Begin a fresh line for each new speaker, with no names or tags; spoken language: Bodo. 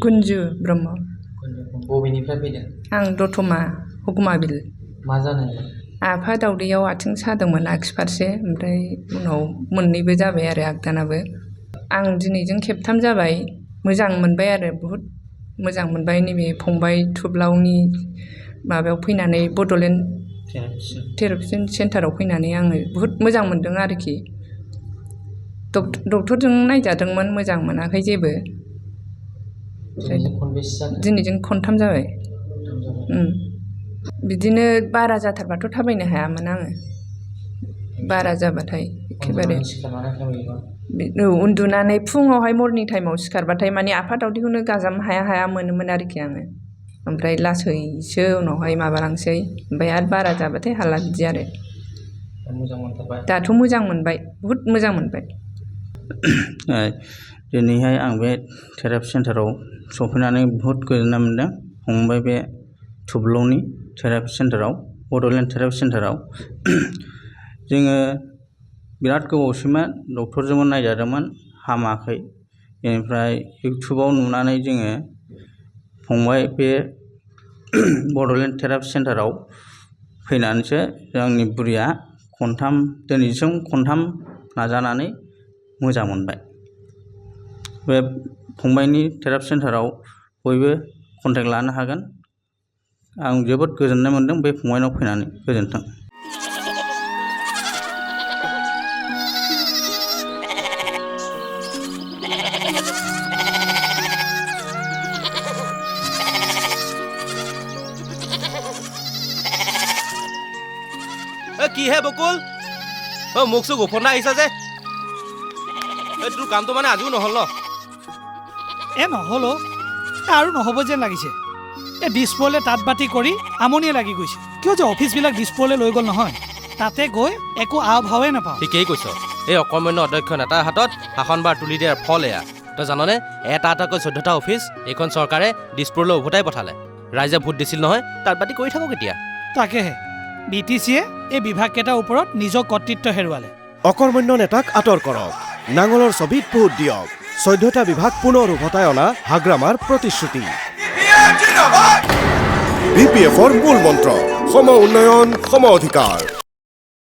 कुन्जु ब्रह्म।
बबेनिफ्राय फैदों?
आं दतमा हुकुमाबिल।
मा जानो?
आफा दावदैयाव आथिं सादोंमोन आगसि फारसे, ओमफ्राय उनाव मोननैबो जाबाय आरो आगदानाबो। आं दिनैजों खेबथाम जाबाय। मोजां मोनबाय आरो बुहुद मोजां मोनबाय। नैबे फंबाय थुब्लावनि माबायाव फैनानै बड'लेण्ड थेरापिस्ट सेन्टाराव फैनानै आङो बुहुद मोजां मोनदों आरोखि। डक्टरजों नायजादोंमोन, मोजां मोनाखै जेबो। दिनैजों खनथाम जाबाय। बिदिनो बारा जाथारबाथ' थाबायनो हायामोन आङो। बारा जाबाथाय एखेबारे उन्दुनानै फुङावहाय मर्निं टाइमाव सिखारबाथाय माने आफा दावदैखौनो गाजाम हाया हाया मोनोमोन आरोखि आङो। ओमफ्राय लासैसो उनावहाय माबालांसै, ओमफ्राय आरो बारा जाबाथाय हाला बिदि आरो। दाथ' मोजां मोनबाय, बुहुद मोजां मोनबाय।
दिनैहाय आं बे थेरापि सेन्टाराव सफैनानै बुहुद गोजोननाय मोनदों। फंबाय बे थुब्ल'नि थेरापि सेन्टाराव, बड'लेण्ड थेरापि सेन्टाराव जोङो बिराद गोबावसैमोन डक्टरजोंबो नायजादोंमोन, हामाखै। बेनिफ्राय इउटुबाव नुनानै जोङो फंबाय बे बड'लेण्ड थेरापि सेन्टाराव फैनानैसो आंनि बुरिया दिनैसिम खनथाम नाजानानै मोजां मोनबाय। बे फंबायनि थेरापि सेन्टाराव बयबो कन्टेक्ट लानो हागोन। आं जोबोद गोजोननाय मोनदों बे फंबायनाव फैनानै। गोजोन्थों।
কি হে বকুল? মোক চোক গোপনা আহিছা যে? তোৰ কামটো মানে আজিও নহ'ল ন?
নহ'ল আৰু নহ'ব যেন লাগিছে। দিছপুৰলৈ তাঁত বাতি কৰি আমনিয়ে লাগি গৈছে। কিয় যে অফিচবিলাক দিছপুৰলৈ লৈ গ'ল নহয়, তাতে গৈ একো আও ভাৱে নাপাওঁ।
ঠিকেই কৈছ। এই অকৰ্মণ্য অধ্যক্ষ নেতাৰ হাতত শাসনবাৰ তুলি দিয়াৰ ফল এয়া। তই জাননে, এটা এটাকৈ 14টা অফিচ এইখন চৰকাৰে দিছপুৰলৈ উভতাই পঠালে। ৰাইজে ভোট দিছিল নহয়, তাঁত বাতি কৰি থাকক এতিয়া।
তাকেহে BTCয়ে এই বিভাগকেইটাৰ ওপৰত নিজৰ কৰ্তৃত্ব হেৰুৱালে।
অকৰ্মণ্য নেতাক আঁতৰ কৰক, নাঙলৰ ছবিত ভোট দিয়ক। 14টা বিভাগ পুনৰ উভতাই অনা হাগ্ৰামাৰ প্ৰতিশ্ৰুতি। BPFৰ মূল মন্ত্ৰ সম উন্নয়ন, সম অধিকাৰ।